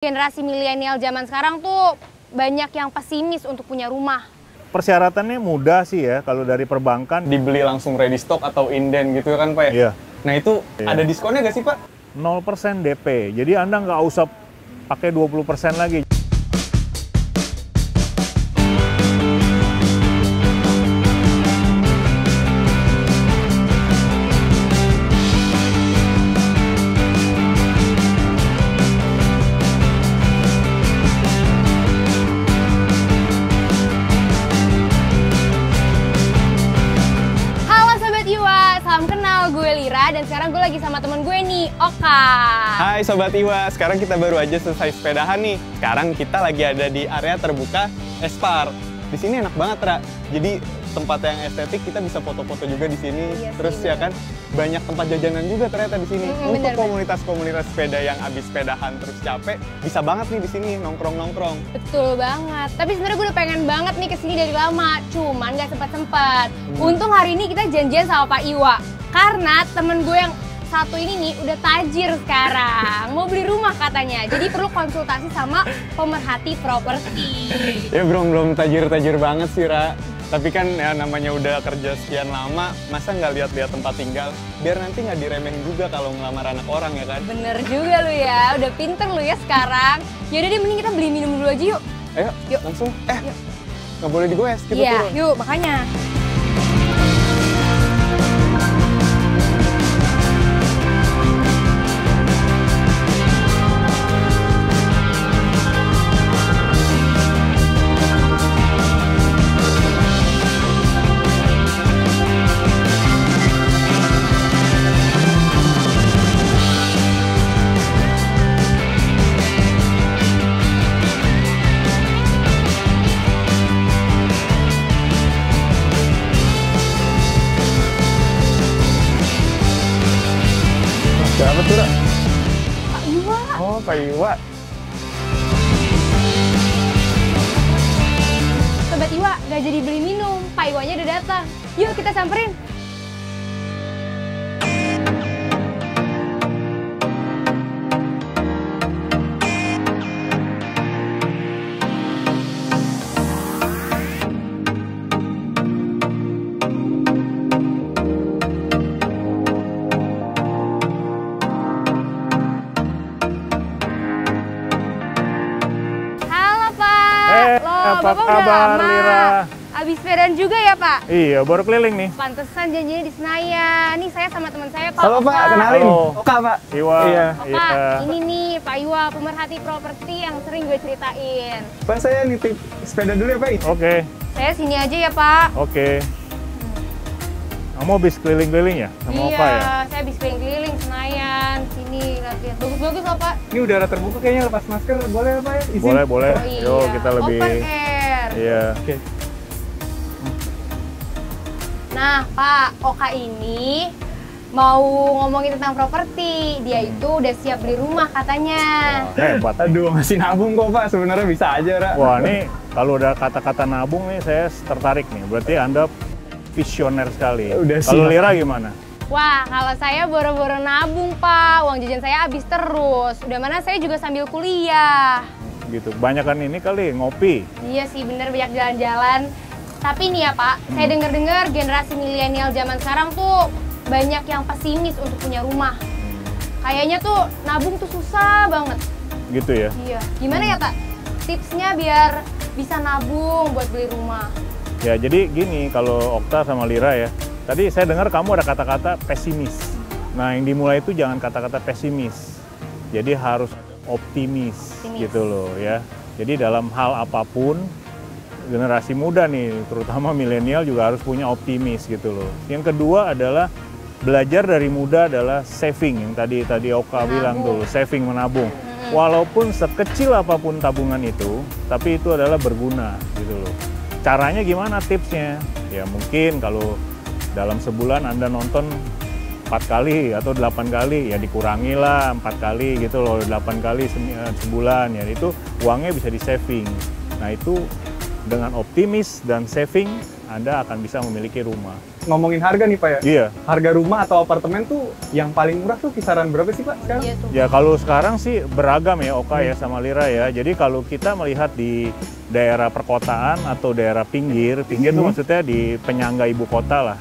Generasi milenial zaman sekarang tuh banyak yang pesimis untuk punya rumah. Persyaratannya mudah sih ya, kalau dari perbankan. Dibeli langsung ready stock atau inden gitu kan Pak ya? Iya. Nah itu Iya. ada diskonnya nggak sih Pak? 0% DP, jadi Anda nggak usah pakai 20% lagi. Dan sekarang gue lagi sama temen gue nih, Oka. Hai Sobat Iwa, sekarang kita baru aja selesai sepedahan nih. Sekarang kita lagi ada di area terbuka Espar. Di sini enak banget, Ra. Jadi tempat yang estetik, kita bisa foto-foto juga di sini. Iya, terus ya kan, banyak tempat jajanan juga ternyata di sini. Untuk komunitas-komunitas sepeda yang abis sepedahan terus capek, bisa banget nih di sini nongkrong-nongkrong. Betul banget. Tapi sebenarnya gue udah pengen banget nih kesini dari lama, cuman gak sempat-sempat. Untung hari ini kita janjian sama Pak Iwa. Karena temen gue yang satu ini nih udah tajir sekarang, mau beli rumah katanya. Jadi perlu konsultasi sama pemerhati properti. Ya belum tajir-tajir banget sih, Ra. Tapi kan ya namanya udah kerja sekian lama, masa nggak lihat-lihat tempat tinggal? Biar nanti nggak diremehin juga kalau ngelamar anak orang ya kan? Bener juga lu ya, udah pinter lu ya sekarang. Yaudah deh, mending kita beli minum dulu aja yuk. Ayo, yuk. Langsung. Yuk. Nggak boleh digoes, kita iya, turun. yuk makanya. Siapa tuh, Ra? Pak Iwa. Oh, Pak Iwa. Sobat Iwa, gak jadi beli minum. Pak Iwanya udah datang. Yuk kita samperin. Apa kabar, Lira? Abis sepedaan juga ya, Pak? Iya, baru keliling nih. Pantesan janjinya di Senayan. Nih saya sama teman saya, Pak. Halo, Oka. Pak. Kenalin. Halo. Oka, Pak. Iwa. Iya. Oka, ini nih Pak Iwa, pemerhati properti yang sering gue ceritain. Pak, saya nitip sepeda dulu ya, Pak. Oke. Saya sini aja ya, Pak. Oke. Kamu habis keliling-keliling ya? Sama Oka ya? Iya, saya habis keliling-keliling Senayan. Sini, latihan. Bagus-bagus loh, Pak. Ini udara terbuka kayaknya, lepas masker. Boleh ya, Pak ya? Izin? Boleh. Oh, iya. Yuk, kita lebih... Open air. Iya. Oke. Nah, Pak, Oka ini mau ngomongin tentang properti. Dia itu udah siap beli rumah katanya. Wah, hebat. Aduh, masih nabung kok, Pak. Sebenarnya bisa aja, Ra. Wah, ini kalau udah kata-kata nabung nih, saya tertarik nih. Berarti Anda visioner sekali. Udah Kalau siap. Lira gimana? Wah, kalau saya boro-boro nabung, Pak. Uang jajan saya habis terus. Udah mana saya juga sambil kuliah. Gitu. Banyakan ini kali ngopi. Iya sih, bener banyak jalan-jalan. Tapi nih ya, Pak, saya dengar-dengar generasi milenial zaman sekarang tuh banyak yang pesimis untuk punya rumah. Kayaknya tuh nabung tuh susah banget. Gitu ya? Iya. Gimana ya, Pak? Tipsnya biar bisa nabung buat beli rumah. Ya, jadi gini, kalau Okta sama Lira ya, tadi saya dengar kamu ada kata-kata pesimis. Nah, yang dimulai itu jangan kata-kata pesimis. Jadi harus optimis, gitu loh ya. Jadi dalam hal apapun, generasi muda nih, terutama milenial juga harus punya optimis gitu loh. Yang kedua adalah belajar dari muda adalah saving, yang tadi Oka bilang tuh, saving, menabung. Walaupun sekecil apapun tabungan itu, tapi itu adalah berguna gitu loh. Caranya gimana, tipsnya? Ya mungkin kalau dalam sebulan Anda nonton 4 kali atau 8 kali, ya dikurangi lah 4 kali gitu loh, 8 kali sebulan, ya itu uangnya bisa di saving. Nah itu dengan optimis dan saving, Anda akan bisa memiliki rumah. Ngomongin harga nih Pak ya? Iya. Harga rumah atau apartemen tuh yang paling murah tuh kisaran berapa sih Pak sekarang? Iya tuh. Ya kalau sekarang sih beragam ya Oka ya sama Lira ya. Jadi kalau kita melihat di daerah perkotaan atau daerah pinggir tuh maksudnya di penyangga ibu kota lah.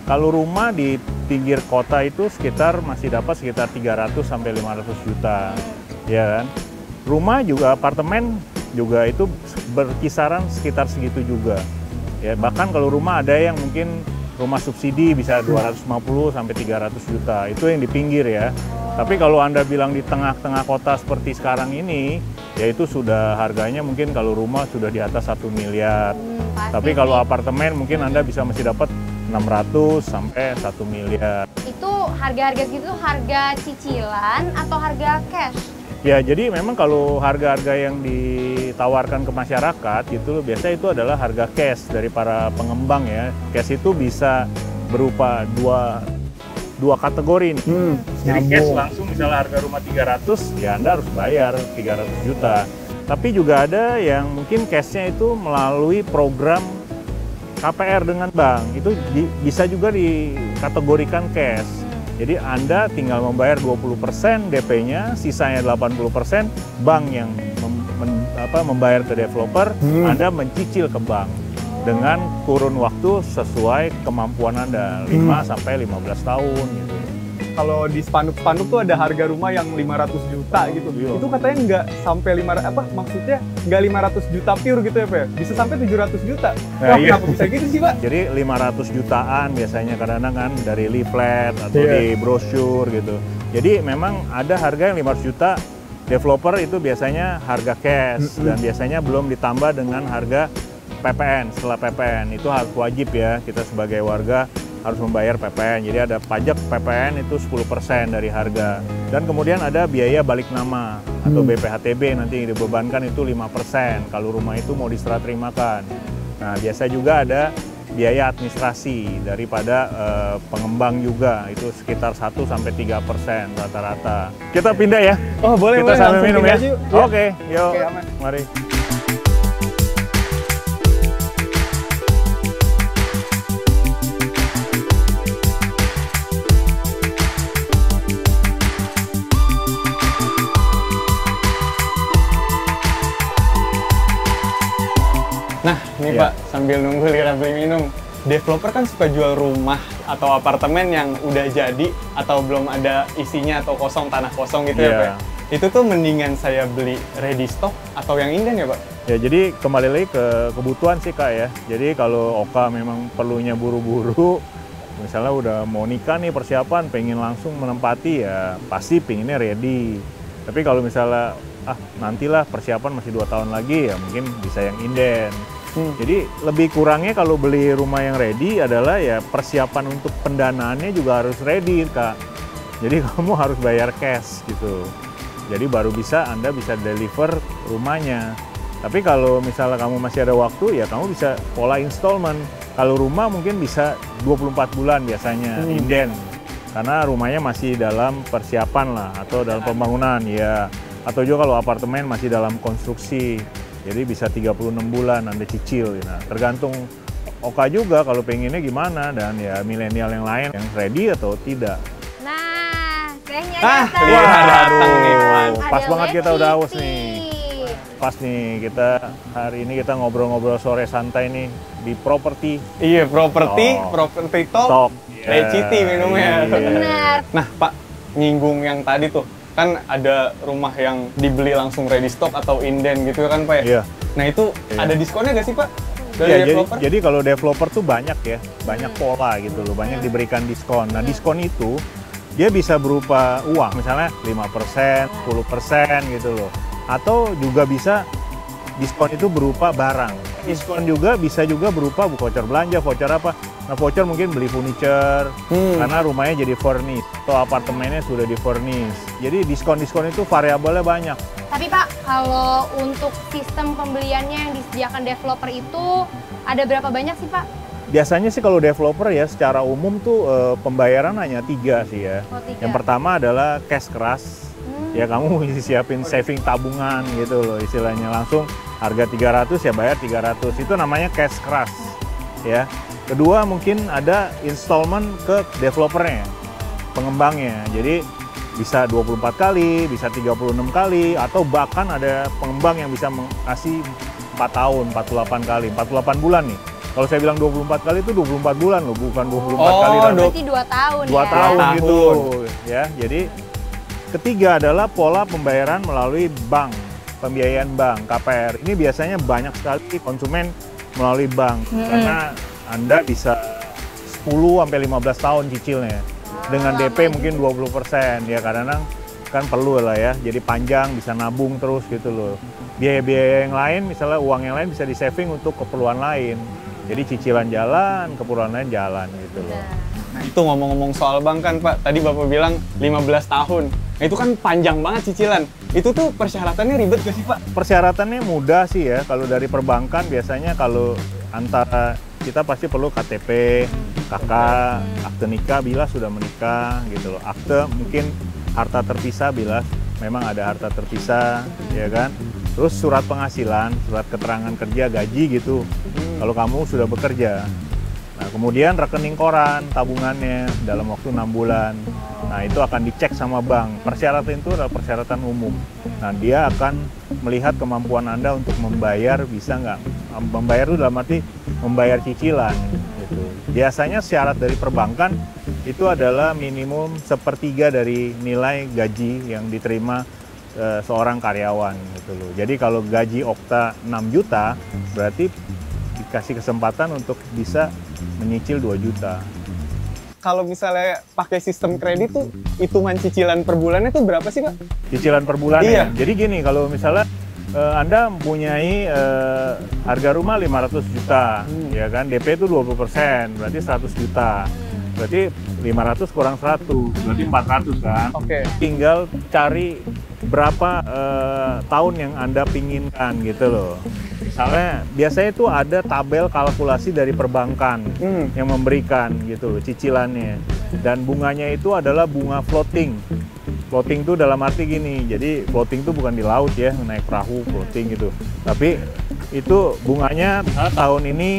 Kalau rumah di pinggir kota itu masih dapat sekitar 300 sampai 500 juta. Ya kan? Rumah juga apartemen juga itu berkisaran sekitar segitu juga. Ya, bahkan kalau rumah ada yang mungkin rumah subsidi bisa 250 sampai 300 juta. Itu yang di pinggir ya. Tapi kalau Anda bilang di tengah-tengah kota seperti sekarang ini, ya itu sudah harganya mungkin kalau rumah sudah di atas 1 miliar. Tapi kalau apartemen mungkin Anda bisa masih dapat 600 sampai 1 miliar. Itu harga-harga segitu harga cicilan atau harga cash? Ya, jadi memang kalau harga-harga yang ditawarkan ke masyarakat itu biasanya itu adalah harga cash dari para pengembang ya. Cash itu bisa berupa dua kategori nih. Jadi cash langsung misalnya harga rumah 300, ya Anda harus bayar 300 juta. Tapi juga ada yang mungkin cashnya itu melalui program KPR dengan bank. Itu bisa juga dikategorikan cash. Jadi Anda tinggal membayar 20% DP-nya, sisanya 80% bank yang membayar ke developer, Anda mencicil ke bank dengan kurun waktu sesuai kemampuan Anda, 5 sampai 15 tahun gitu. Kalau di spanduk-spanduk tuh ada harga rumah yang 500 juta gitu. Iya. Itu katanya nggak sampai maksudnya nggak 500 juta pure gitu ya Pak? Bisa sampai 700 juta. Wah, iya. kenapa bisa gitu sih Pak? Jadi 500 jutaan biasanya kadang-kadang kan dari leaflet atau di brosur gitu. Jadi memang ada harga yang 500 juta, developer itu biasanya harga cash dan biasanya belum ditambah dengan harga PPN. Setelah PPN itu harus wajib ya, kita sebagai warga harus membayar PPN. Jadi ada pajak PPN itu 10% dari harga. Dan kemudian ada biaya balik nama atau BPHTB nanti yang dibebankan itu 5% kalau rumah itu mau diserah terimakan. Nah, biasa juga ada biaya administrasi daripada pengembang juga, itu sekitar 1 sampai 3% rata-rata. Kita pindah ya. Oh, boleh, kita sambil minum ya. Oke, yuk. Oke, aman. Mari. Nah, nih Pak, sambil nunggu Lira beli minum. Developer kan suka jual rumah atau apartemen yang udah jadi atau belum ada isinya atau kosong, tanah kosong gitu ya Pak. Itu tuh mendingan saya beli ready stock atau yang inden ya Pak? Ya, jadi kembali lagi ke kebutuhan sih Kak ya. Jadi kalau Oka memang perlunya buru-buru, misalnya udah mau nikah nih persiapan, pengen langsung menempati ya pasti pengennya ready. Tapi kalau misalnya nantilah persiapan masih 2 tahun lagi ya mungkin bisa yang inden. Jadi lebih kurangnya kalau beli rumah yang ready adalah ya persiapan untuk pendanaannya juga harus ready Kak. Jadi kamu harus bayar cash gitu. Jadi baru Anda bisa deliver rumahnya. Tapi kalau misalnya kamu masih ada waktu ya kamu bisa pola installment. Kalau rumah mungkin bisa 24 bulan biasanya inden. Karena rumahnya masih dalam persiapan lah atau dalam pembangunan ya. Atau juga kalau apartemen masih dalam konstruksi. Jadi bisa 36 bulan Anda cicil. Nah, tergantung Oka juga kalau pengennya gimana dan ya milenial yang lain yang ready atau tidak. Nah, tehnya datang nih, Wan. Pas banget kita udah haus nih. Pas nih kita hari ini kita ngobrol-ngobrol sore santai nih di properti. Iya, properti talk. LCT minumnya. Benar. Nah, Pak, nyinggung yang tadi tuh. Kan ada rumah yang dibeli langsung ready stock atau inden gitu kan Pak ya? Iya. Nah itu ada diskonnya nggak sih Pak? Dari Ya, developer? jadi kalau developer tuh banyak ya, banyak pola gitu loh, banyak diberikan diskon. Nah diskon itu dia bisa berupa uang, misalnya 5%, 10% gitu loh. Atau juga bisa diskon itu berupa barang. Diskon juga bisa juga berupa voucher belanja, voucher apa. Nah voucher mungkin beli furniture, karena rumahnya jadi furnish, atau apartemennya sudah di furnish. Jadi diskon-diskon itu variabelnya banyak. Tapi Pak, kalau untuk sistem pembeliannya yang disediakan developer itu ada berapa banyak sih Pak? Biasanya sih kalau developer ya secara umum tuh pembayaran hanya 3 sih ya. Oh, 3. Yang pertama adalah cash keras. Ya kamu siapin saving tabungan gitu loh istilahnya, langsung Harga 300 ya bayar 300. Itu namanya cash keras ya. Kedua mungkin ada installment ke developernya, pengembangnya. Jadi bisa 24 kali, bisa 36 kali, atau bahkan ada pengembang yang bisa ngasih 4 tahun, 48 kali, 48 bulan nih. Kalau saya bilang 24 kali itu 24 bulan loh, bukan 24 kali. Berarti 2 tahun 2 ya? tahun gitu ya. Jadi ketiga adalah pola pembayaran melalui bank, pembiayaan bank, KPR. Ini biasanya banyak sekali konsumen melalui bank, karena Anda bisa 10-15 tahun cicilnya. Dengan DP mungkin 20%, ya kadang-kadang kan perlu lah ya, jadi panjang, bisa nabung terus gitu loh. Biaya-biaya yang lain, misalnya uang yang lain bisa di-saving untuk keperluan lain. Jadi cicilan jalan, keperluan lain jalan gitu loh. Nah itu ngomong-ngomong soal bank kan Pak, tadi Bapak bilang 15 tahun. Nah itu kan panjang banget cicilan. Itu tuh persyaratannya ribet gak sih Pak? Persyaratannya mudah sih ya, kalau dari perbankan biasanya kalau antara kita pasti perlu KTP, KK, akte nikah bila sudah menikah gitu loh. Akte mungkin harta terpisah bila memang ada harta terpisah, ya kan. Terus surat penghasilan, surat keterangan kerja, gaji gitu. Kalau kamu sudah bekerja. Nah, kemudian rekening koran, tabungannya dalam waktu 6 bulan. Nah, itu akan dicek sama bank. Persyaratan itu adalah persyaratan umum. Nah, dia akan melihat kemampuan Anda untuk membayar, bisa nggak? Membayar itu dalam arti membayar cicilan. Gitu. Biasanya syarat dari perbankan itu adalah minimum 1/3 dari nilai gaji yang diterima seorang karyawan gitu loh. Jadi kalau gaji Okta 6 juta, berarti dikasih kesempatan untuk bisa menyicil 2 juta. Kalau misalnya pakai sistem kredit tuh, hitungan cicilan per bulannya tuh berapa sih Pak? Cicilan per bulan Iya. ya? Jadi gini, kalau misalnya Anda mempunyai harga rumah 500 juta, ya kan? DP itu 20%, berarti 100 juta. Berarti 500 kurang 100, berarti 400 kan? Oke. Tinggal cari berapa tahun yang Anda pinginkan gitu loh. Misalnya biasanya itu ada tabel kalkulasi dari perbankan yang memberikan gitu loh cicilannya, dan bunganya itu adalah bunga floating. Floating itu dalam arti gini, jadi floating itu bukan di laut ya, naik perahu floating gitu, tapi itu bunganya tahun ini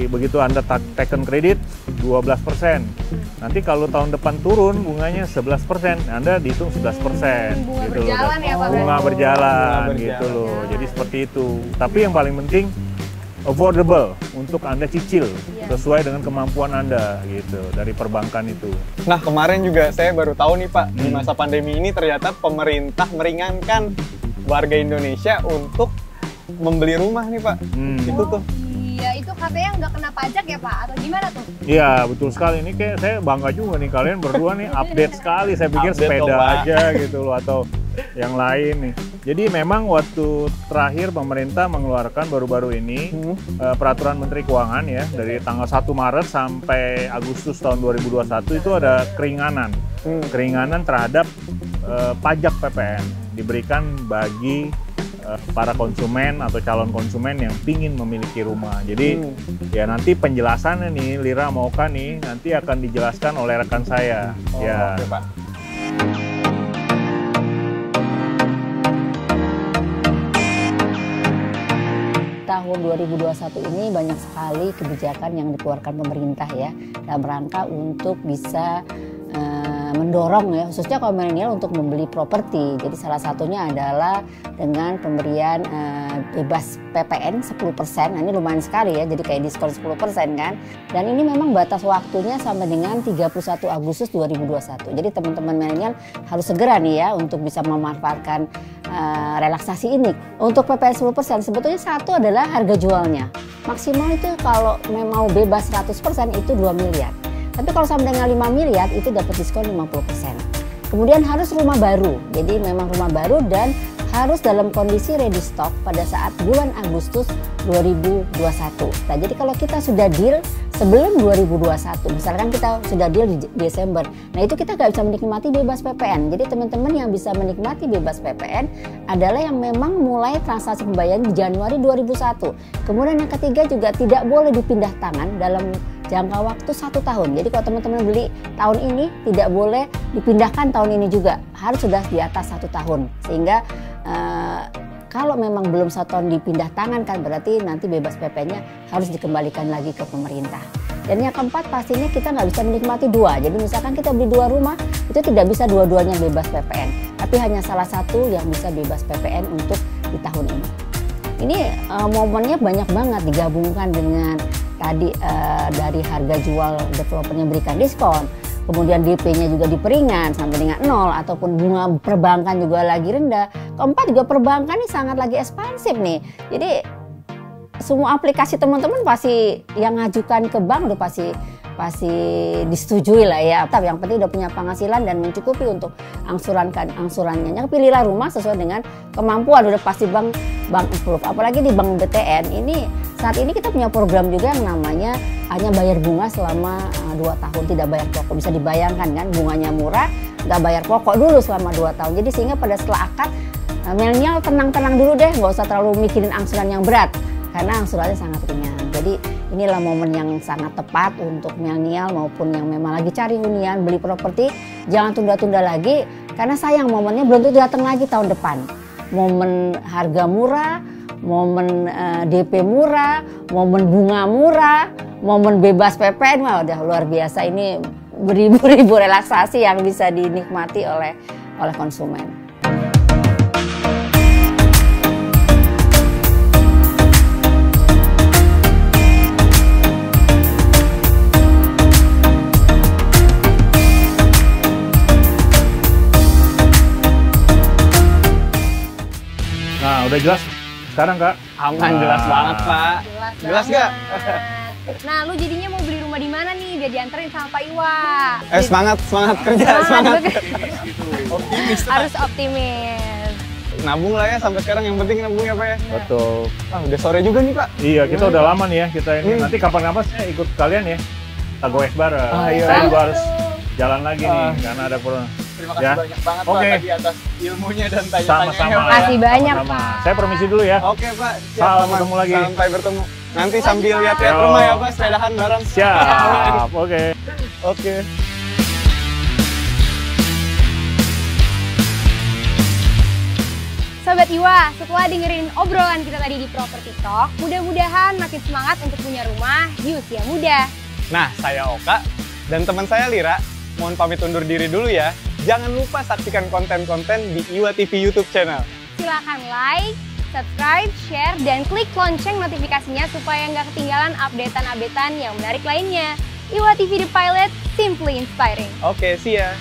begitu Anda taken kredit 12%. Nanti kalau tahun depan turun bunganya 11%, Anda dihitung 11%. Bunga gitu berjalan loh. ya Pak? Bunga berjalan gitu loh. Jadi seperti itu. Tapi yang paling penting affordable untuk Anda cicil sesuai dengan kemampuan Anda gitu dari perbankan itu. Nah kemarin juga saya baru tahu nih Pak, di masa pandemi ini ternyata pemerintah meringankan warga Indonesia untuk membeli rumah nih Pak. Itu tuh. Iya, itu katanya nggak kena pajak ya Pak? Atau gimana tuh? Iya, betul sekali. Ini kayak saya bangga juga nih, kalian berdua nih update sekali. Saya pikir Update sepeda dong, Pak. aja gitu loh, atau yang lain nih. Jadi memang waktu terakhir pemerintah mengeluarkan baru-baru ini peraturan Menteri Keuangan ya, dari tanggal 1 Maret sampai Agustus tahun 2021 itu ada keringanan. Keringanan terhadap pajak PPN diberikan bagi para konsumen atau calon konsumen yang pingin memiliki rumah. Jadi ya nanti penjelasannya nih Lira mau kan nih nanti akan dijelaskan oleh rekan saya. Ya. Oke, Pak. Tahun 2021 ini banyak sekali kebijakan yang dikeluarkan pemerintah ya dalam rangka untuk bisa mendorong ya khususnya kaum milenial untuk membeli properti. Jadi salah satunya adalah dengan pemberian bebas PPN 10%. Nah, ini lumayan sekali ya, jadi kayak diskon 10% kan. Dan ini memang batas waktunya sampai dengan 31 Agustus 2021. Jadi teman-teman milenial harus segera nih ya untuk bisa memanfaatkan relaksasi ini. Untuk PPN 10% sebetulnya satu adalah harga jualnya. Maksimal itu kalau mau bebas 100% itu 2 miliar. Tapi kalau sampai dengan 5 miliar itu dapat diskon 50%. Kemudian harus rumah baru. Jadi memang rumah baru dan harus dalam kondisi ready stock pada saat bulan Agustus 2021. Nah, jadi kalau kita sudah deal sebelum 2021, misalkan kita sudah deal di Desember, nah itu kita nggak bisa menikmati bebas PPN. Jadi teman-teman yang bisa menikmati bebas PPN adalah yang memang mulai transaksi pembayaran di Januari 2001. Kemudian yang ketiga juga tidak boleh dipindah tangan dalam jangka waktu 1 tahun. Jadi kalau teman-teman beli tahun ini tidak boleh dipindahkan tahun ini juga, harus sudah di atas 1 tahun. Sehingga Kalau memang belum 1 tahun dipindah tangan kan berarti nanti bebas PP-nya harus dikembalikan lagi ke pemerintah. Dan yang keempat pastinya kita nggak bisa menikmati dua. Jadi misalkan kita beli 2 rumah itu tidak bisa dua-duanya bebas PPN. Tapi hanya salah satu yang bisa bebas PPN untuk di tahun ini. Ini momennya banyak banget digabungkan dengan tadi dari harga jual developernya berikan diskon. Kemudian DP-nya juga diperingan sampai dengan 0 ataupun bunga perbankan juga lagi rendah. Keempat juga perbankan ini sangat lagi ekspansif nih. Jadi semua aplikasi teman-teman pasti yang ngajukan ke bank udah pasti disetujui lah ya. Tapi yang penting udah punya penghasilan dan mencukupi untuk angsurannya. Pilihlah rumah sesuai dengan kemampuan, udah pasti bank approve. Apalagi di Bank BTN ini saat ini kita punya program juga yang namanya hanya bayar bunga selama 2 tahun, tidak bayar pokok. Bisa dibayangkan kan, bunganya murah, nggak bayar pokok dulu selama 2 tahun. Jadi sehingga pada setelah akad milenial tenang-tenang dulu deh, nggak usah terlalu mikirin angsuran yang berat karena angsurannya sangat ringan. Jadi inilah momen yang sangat tepat untuk milenial maupun yang memang lagi cari hunian, beli properti. Jangan tunda-tunda lagi karena sayang momennya belum tentu datang lagi tahun depan. Momen harga murah, momen DP murah, momen bunga murah, momen bebas PPN, wah udah luar biasa. Ini beribu-ribu relaksasi yang bisa dinikmati oleh konsumen. Nah, udah jelas sekarang Kak? Aman, jelas banget Pak. Jelas nggak? Nah, lu jadinya mau beli rumah di mana nih biar dianterin sama Pak Iwa? Semangat kerja, semangat. Optimis. Harus optimis. Nabung lah ya sampai sekarang, yang penting nabung ya Pak ya. Betul. Udah sore juga nih Pak. Iya, kita udah lama nih ya kita ini. Nanti kapan-kapan saya ikut kalian ya. Kita goes bareng. Iya. Saya juga harus jalan lagi nih karena ada corona. Terima kasih banyak banget Pak tadi atas ilmunya dan tanya-tanyanya. Sama-sama. Terima kasih banyak Pak. Saya permisi dulu ya. Oke Pak. Sampai ketemu lagi. Sampai bertemu. Nanti sambil lihat-lihat rumah ya Pak, sepedahan bareng. Siap. Oke. Oke. Sobat Iwa, setelah dengerin obrolan kita tadi di Property Talk, mudah-mudahan makin semangat untuk punya rumah di usia muda. Nah, saya Oka dan teman saya Lira, mohon pamit undur diri dulu ya. Jangan lupa saksikan konten-konten di Iwa TV YouTube channel. Silakan like, subscribe, share, dan klik lonceng notifikasinya supaya nggak ketinggalan updatean-updatean yang menarik lainnya. Iwa TV The Pilot, simply inspiring. Oke, see ya.